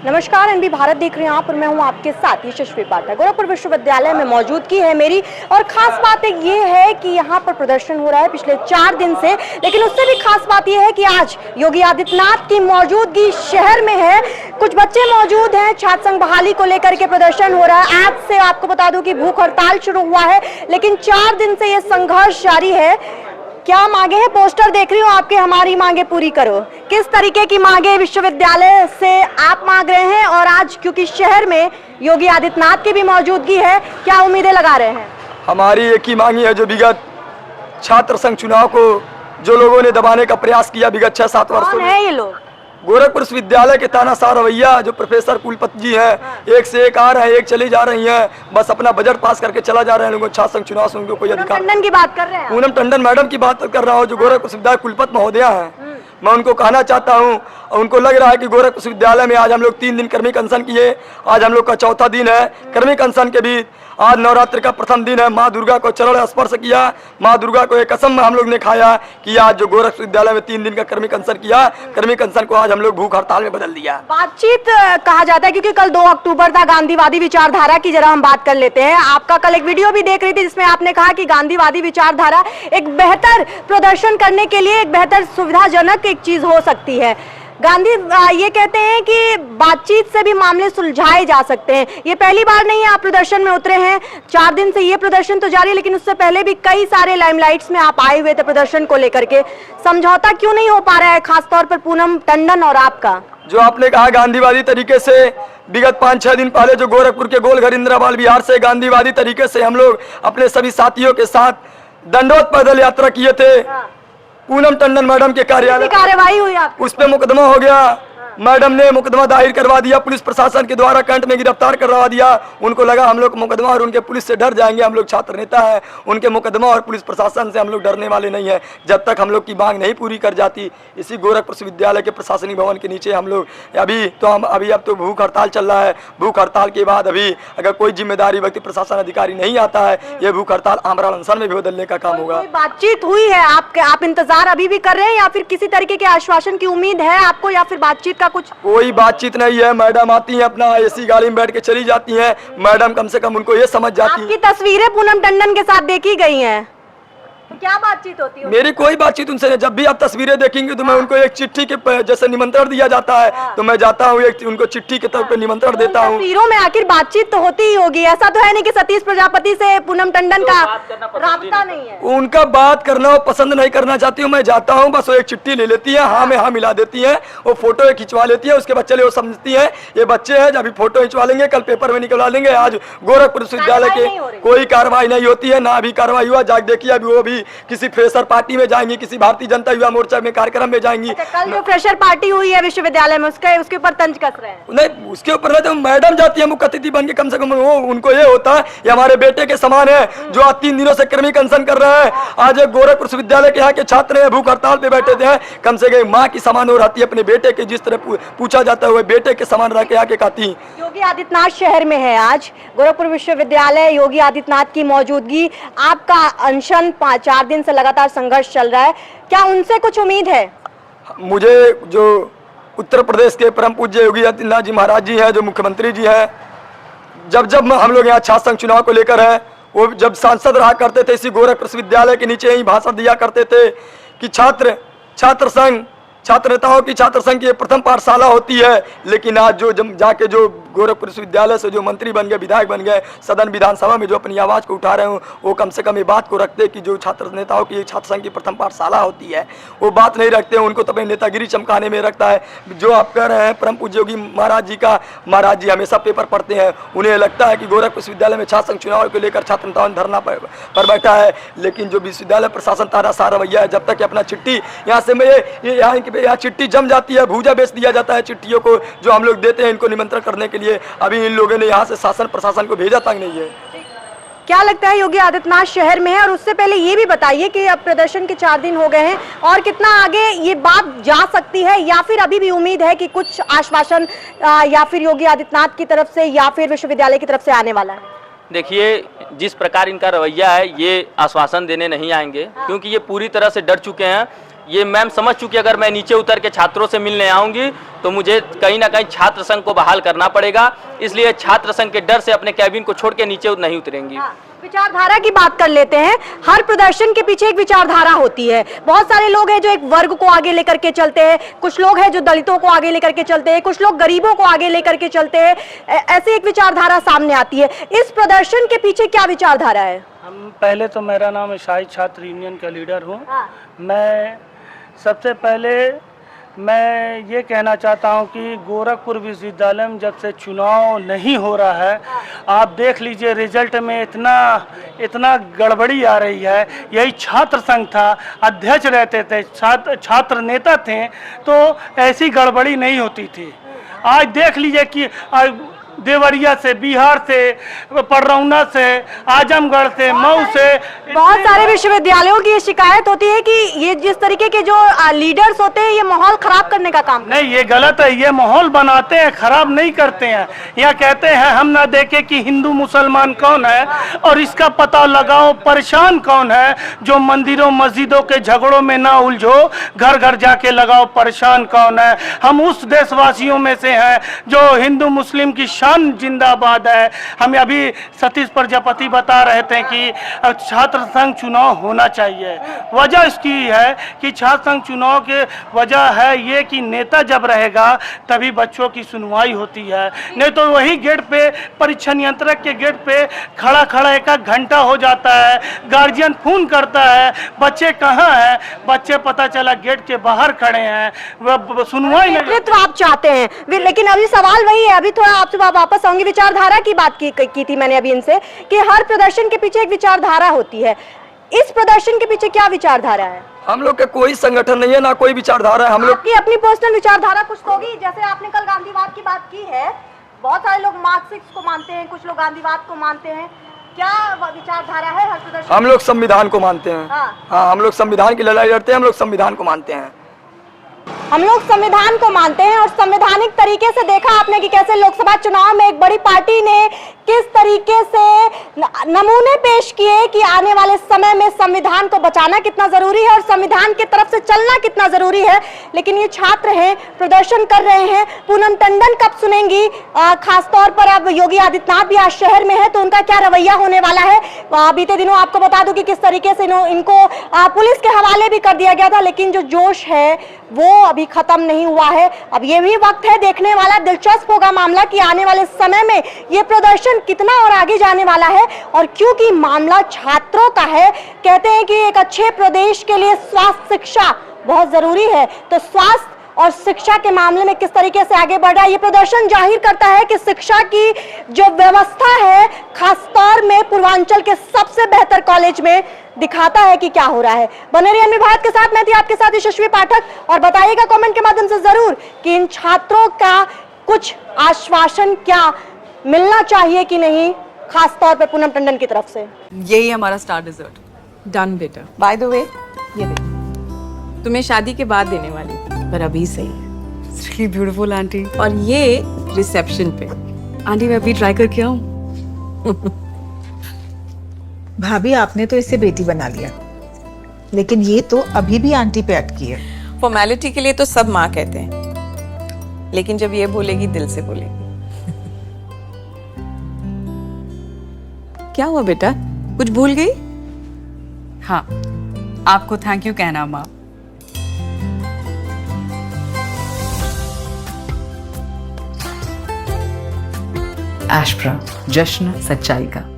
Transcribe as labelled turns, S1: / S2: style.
S1: नमस्कार, एनबी भारत देख रहे हैं आप और मैं हूं आपके साथ यशस्वी पाठक। गोरखपुर विश्वविद्यालय में मौजूदगी है मेरी और खास बात एक ये है कि यहां पर प्रदर्शन हो रहा है पिछले 4 दिन से, लेकिन उससे भी खास बात यह है कि आज योगी आदित्यनाथ की मौजूदगी शहर में है। कुछ बच्चे मौजूद हैं, छात्र संघ बहाली को लेकर के प्रदर्शन हो रहा है। आज से आपको बता दूं कि भूख हड़ताल शुरू हुआ है, लेकिन 4 दिन से यह संघर्ष जारी है। क्या मांगे हैं? पोस्टर देख रही हूँ आपके, हमारी मांगे पूरी करो। किस तरीके की मांगे विश्वविद्यालय से आप मांग रहे हैं? और आज क्योंकि शहर में योगी आदित्यनाथ की भी मौजूदगी है, क्या उम्मीदें लगा रहे हैं?
S2: हमारी एक ही मांगी है, जो विगत छात्र संघ चुनाव को जो लोगों ने दबाने का प्रयास किया विगत 6-7 वर्षों में।
S1: है ये लोग?
S2: गोरखपुर विश्वविद्यालय के तानाशाह रवैया जो प्रोफेसर कुलपति जी हैं, एक से एक आ रहे हैं, एक चली जा रही हैं, बस अपना बजट पास करके चला जा रहे हैं। लोगों छात्र संघ चुनाव से उनको कोई अधिकार।
S1: टंडन की बात कर रहे हैं?
S2: पूनम टंडन मैडम की बात कर रहा हूँ, जो गोरखपुर विश्वविद्यालय कुलपति महोदया हैं। मैं उनको कहना चाहता हूँ, उनको लग रहा है कि गोरखपुर विश्वविद्यालय में आज हम लोग 3 दिन कर्मिक अनशन किए, आज हम लोग का चौथा दिन है कर्मिक अनशन के बीच। आज नवरात्रि का प्रथम दिन है, माँ दुर्गा को चरण स्पर्श किया, माँ दुर्गा को एक कसम हम लोग ने खाया कि आज जो गोरखपुर विश्वविद्यालय में 3 दिन का कर्मिक अनशन किया, कर्मिक अनशन को आज हम लोग भूख हड़ताल में बदल दिया।
S1: बातचीत कहा जाता है क्योंकि कल 2 अक्टूबर था, गांधीवादी विचारधारा की जरा हम बात कर लेते हैं। आपका कल एक वीडियो भी देख रही थी जिसमें आपने कहा कि गांधीवादी विचारधारा एक बेहतर प्रदर्शन करने के लिए एक बेहतर सुविधाजनक एक चीज हो सकती है। गांधी ये कहते हैं कि बातचीत से भी मामले सुलझाए जा सकते हैं। ये पहली बार नहीं है आप प्रदर्शन में उतरे हैं, 4 दिन से ये प्रदर्शन तो जारी है, लेकिन उससे पहले भी कई सारे लाइमलाइट्स में आप आए हुए थे प्रदर्शन को लेकर के। समझौता क्यों नहीं हो पा रहा है, खासतौर पर पूनम टंडन और आपका?
S2: जो आपने कहा गांधीवादी तरीके से, विगत 5-6 दिन पहले जो गोरखपुर के गोलघर इंदिराबाद बिहार से गांधीवादी तरीके से हम लोग अपने सभी साथियों के साथ दंडोत पैदल यात्रा किए थे। पूनम टंडन मैडम के कार्यालय
S1: कार्रवाई हुई, आप
S2: उस पे मुकदमा हो गया। मैडम ने मुकदमा दायर करवा दिया, पुलिस प्रशासन के द्वारा कैंट में गिरफ्तार करवा दिया। उनको लगा हम लोग मुकदमा और उनके पुलिस से डर जाएंगे, हम लोग छात्र नेता हैं, उनके मुकदमा और पुलिस प्रशासन से हम लोग डरने वाले नहीं हैं। जब तक हम लोग की मांग नहीं पूरी कर जाती, इसी गोरखपुर विश्वविद्यालय के प्रशासनिक भवन के नीचे हम लोग अब तो भूख हड़ताल चल रहा है। भूख हड़ताल के बाद अभी अगर कोई जिम्मेदारी व्यक्ति प्रशासन अधिकारी नहीं आता है, ये भूख हड़ताल आमरण अनशन में भी बदलने का काम होगा।
S1: बातचीत हुई है आप इंतजार अभी भी कर रहे हैं या फिर किसी तरीके के आश्वासन की उम्मीद है आपको, या फिर बातचीत कुछ?
S2: कोई बातचीत नहीं है। मैडम आती हैं, अपना एसी गाड़ी में बैठ के चली जाती हैं। मैडम कम से कम उनको ये समझ जाती है।
S1: आपकी तस्वीरें पूनम टंडन के साथ देखी गई हैं, तो क्या बातचीत होती है?
S2: मेरी कोई बातचीत उनसे नहीं। जब भी आप तस्वीरें देखेंगे तो मैं उनको एक चिट्ठी के जैसे निमंत्रण दिया जाता है, तो मैं जाता हूँ, एक उनको चिट्ठी के तौर पे निमंत्रण देता हूँ।
S1: तस्वीरों में आखिर बातचीत तो होती ही होगी, ऐसा तो है नहीं कि सतीश प्रजापति से पूनम टंडन का राब्ता नहीं है?
S2: उनका बात करना वो पसंद नहीं करना चाहती हूँ। मैं जाता हूँ, बस वो एक चिट्ठी ले लेती है, हाँ में हाँ मिला देती है, वो फोटो खिंचवा लेती है। उसके बाद चले वो समझती है ये बच्चे हैं, जब फोटो खिंचवा लेंगे कल पेपर में निकलवा लेंगे। आज गोरखपुर विश्वविद्यालय के कोई कार्रवाई नहीं होती है, ना अभी कार्रवाई हुआ। जाग देखिए अभी वो भी किसी फ्रेशर पार्टी में जाएंगी, किसी भारतीय जनता युवा मोर्चा में कार्यक्रम में जाएंगी।
S1: कल जो फ्रेशर पार्टी हुई है विश्वविद्यालय में उसके ऊपर तंज कस रहे हैं?
S2: नहीं, उसके ऊपर नहीं, तो मैडम जाती है मुख्य अतिथि बन के, कम से कम वो उनको ये होता है ये हमारे बेटे के समान है, जो आज 3 दिनों से कर्मिक अनशन कर रहे हैं। आज गोरखपुर विश्वविद्यालय के यहाँ के छात्र हैं, भूख हड़ताल पे बैठे थे, कम से कम माँ की समान हो रहती है अपने बेटे के, जिस तरह पूछा जाता है बेटे के समान रह के यहाँ के कहती।
S1: योगी आदित्यनाथ शहर में है आज, गोरखपुर विश्वविद्यालय, योगी आदित्यनाथ की मौजूदगी, आपका अनशन 4 दिन से लगातार संघर्ष चल रहा है, क्या उनसे कुछ उम्मीद है?
S2: मुझे जो उत्तर प्रदेश के परम पूज्य योगी आदित्यनाथ जी महाराज जी हैं, जो मुख्यमंत्री जी हैं, जब हम लोग यहाँ छात्र संघ चुनाव को लेकर हैं, वो जब सांसद रहा करते थे इसी गोरखपुर विश्वविद्यालय के नीचे ही भाषण दिया करते थे कि छात्र संघ, छात्र नेताओं की छात्र संघ की प्रथम पाठशाला होती है। लेकिन आज जो जाके जो गोरखपुर विश्वविद्यालय से जो मंत्री बन गए, विधायक बन गए, सदन विधानसभा में जो अपनी आवाज़ को उठा रहे हो, वो कम से कम ये बात को रखते कि जो छात्र नेताओं की छात्र संघ की प्रथम पाठशाला होती है, वो बात नहीं रखते। उनको तो अपनी नेतागिरी चमकाने में रखता है। जो आप कह रहे हैं परम पूज्य योगी महाराज जी का, महाराज जी हमेशा पेपर पढ़ते हैं, उन्हें लगता है कि गोरखपुर विश्वविद्यालय में छात्र संघ चुनाव को लेकर छात्र नेताओं ने धरना पर बैठा है। लेकिन जो विश्वविद्यालय प्रशासन तानाशाह रवैया है, जब तक अपना चिट्ठी यहाँ से यहाँ चिट्ठी जम जाती है, भूजा बेच दिया जाता है चिट्ठियों को जो हम लोग देते हैं इनको निमंत्रण करने के लिए। अभी इन लोगों ने यहाँ से शासन प्रशासन को भेजा तक नहीं है।
S1: क्या लगता है योगी आदित्यनाथ शहर में है? और उससे पहले ये भी बताइए कि अब प्रदर्शन के 4 दिन हो गए हैं और कितना आगे ये बात जा सकती है, या फिर अभी भी उम्मीद है कि कुछ आश्वासन या फिर योगी आदित्यनाथ की तरफ से या फिर विश्वविद्यालय की तरफ से आने वाला है?
S3: देखिए, जिस प्रकार इनका रवैया है, ये आश्वासन देने नहीं आएंगे, क्योंकि ये पूरी तरह से डर चुके हैं ये मैम समझ चुकी, अगर मैं नीचे उतर के छात्रों से मिलने आऊंगी तो मुझे कहीं ना कहीं छात्र संघ को बहाल करना पड़ेगा, इसलिए छात्र संघ के डर से अपने कैबिन को छोड़ के नीचे नहीं उतरेंगी।
S1: विचारधारा की बात कर लेते हैं। हर प्रदर्शन के पीछे एक विचारधारा होती है। बहुत सारे लोग हैं जो एक वर्ग को आगे लेकर के चलते हैं, कुछ लोग हैं जो दलितों को आगे लेकर के चलते हैं, कुछ लोग गरीबों को आगे लेकर के चलते हैं। ऐसी एक विचारधारा सामने आती है। इस प्रदर्शन के पीछे क्या विचारधारा है?
S4: हम पहले तो मेरा नाम ईसाई छात्र यूनियन का लीडर हूँ।
S1: हाँ।
S4: मैं सबसे पहले मैं ये कहना चाहता हूँ कि गोरखपुर विश्वविद्यालय में जब से चुनाव नहीं हो रहा है, आप देख लीजिए रिजल्ट में इतना गड़बड़ी आ रही है। यही छात्र संघ था, अध्यक्ष रहते थे, छात्र नेता थे, तो ऐसी गड़बड़ी नहीं होती थी। आज देख लीजिए कि देवरिया से, बिहार से, पडरौना से, आजमगढ़ से, मऊ से,
S1: बहुत सारे विश्वविद्यालयों की ये शिकायत होती है कि ये जिस तरीके के जो लीडर्स होते हैं ये माहौल खराब करने का काम
S4: नहीं, ये गलत है। ये माहौल बनाते हैं, खराब नहीं करते हैं। यहाँ कहते हैं हम ना देखे कि हिंदू मुसलमान कौन है और इसका पता लगाओ परेशान कौन है। जो मंदिरों मस्जिदों के झगड़ों में ना उलझो, घर घर जाके लगाओ परेशान कौन है। हम उस देशवासियों में से हैं जो हिंदू मुस्लिम की शान जिंदाबाद है। हमें अभी सतीश प्रजापति बता रहे थे कि छात्र संघ चुनाव होना चाहिए। वजह इसकी है कि छात्र संघ चुनाव के वजह है ये कि नेता जब रहेगा तभी बच्चों की सुनवाई होती है, नहीं तो वही गेट पे, परीक्षा नियंत्रक के गेट पे खड़ा खड़ा एक घंटा हो जाता है। गार्जियन फोन करता है, बच्चे कहाँ हैं, बच्चे पता चला गेट के बाहर खड़े हैं, वह सुनवाई नहीं।
S1: नेतृत्व आप चाहते हैं, लेकिन अभी सवाल वही है। अभी थोड़ा आपसे वापस आऊंगी। विचारधारा की बात की थी मैंने अभी इनसे कि हर प्रदर्शन के पीछे एक विचारधारा होती है। इस प्रदर्शन के पीछे क्या विचारधारा है?
S2: हम लोग के कोई संगठन नहीं है, ना कोई विचारधारा है। हम लोग
S1: की अपनी पर्सनल विचारधारा कुछ तो होगी। जैसे आपने कल गांधीवाद की बात की है, बहुत सारे लोग मार्क्सिस्ट को मानते हैं, कुछ लोग गांधीवाद को मानते हैं। क्या विचारधारा है हर प्रदर्शन?
S2: हम लोग संविधान को मानते हैं। हाँ, हम लोग संविधान की लड़ाई लड़ते हैं। हम लोग संविधान को मानते हैं।
S1: हम लोग संविधान को मानते हैं और संवैधानिक तरीके से देखा आपने कि कैसे लोकसभा चुनाव में एक बड़ी पार्टी ने किस तरीके से नमूने पेश किए कि आने वाले समय में संविधान को बचाना कितना जरूरी है और संविधान की तरफ से चलना कितना जरूरी है। लेकिन ये छात्र हैं, प्रदर्शन कर रहे हैं। पूनम टंडन कब सुनेंगी? खासतौर पर अब योगी आदित्यनाथ भी आज शहर में है, तो उनका क्या रवैया होने वाला है? बीते दिनों आपको बता दूं कि किस तरीके से इनको पुलिस के हवाले भी कर दिया गया था, लेकिन जो जोश है वो अभी खत्म नहीं हुआ है। अब ये भी वक्त है देखने वाला, दिलचस्प होगा मामला कि आने वाले समय में ये प्रदर्शन कितना और आगे जाने वाला है। और क्योंकि मामला छात्रों का है, कहते हैं कि एक अच्छे प्रदेश के लिए स्वास्थ्य शिक्षा बहुत जरूरी है, तो स्वास्थ्य और शिक्षा के मामले में किस तरीके से आगे बढ़ रहा है ये प्रदर्शन जाहिर करता है कि शिक्षा की जो व्यवस्था है, खासतौर में पूर्वांचल के सबसे बेहतर कॉलेज में, दिखाता है कि क्या हो रहा है। बने रहिए अन्य भारत के साथ। मैं थी आपके साथ यशस्वी पाठक, और बताइएगा कमेंट के माध्यम से जरूर कि इन छात्रों का कुछ आश्वासन क्या मिलना चाहिए कि नहीं, खासतौर पर पूनम टंडन की तरफ से।
S5: यही हमारा स्टार डिजर्ट।
S6: डन बेटा।
S5: बाय द वे, ये देख, तुम्हें शादी के बाद देने वाली थी, पर अभी सही है।
S6: It's really beautiful aunty.
S5: और ये रिसेप्शन पे।
S6: आंटी मैं अभी ट्राई करके आऊं?
S7: भाभी आपने तो इसे बेटी बना लिया, लेकिन ये तो अभी भी आंटी पे अटकी है।
S5: फॉर्मेलिटी के लिए तो सब माँ कहते हैं, लेकिन जब ये बोलेगी दिल से बोलेगी।
S6: क्या हुआ बेटा, कुछ भूल गई?
S8: हाँ, आपको थैंक यू कहना माँ। एशप्रा, जश्न सच्चाई का।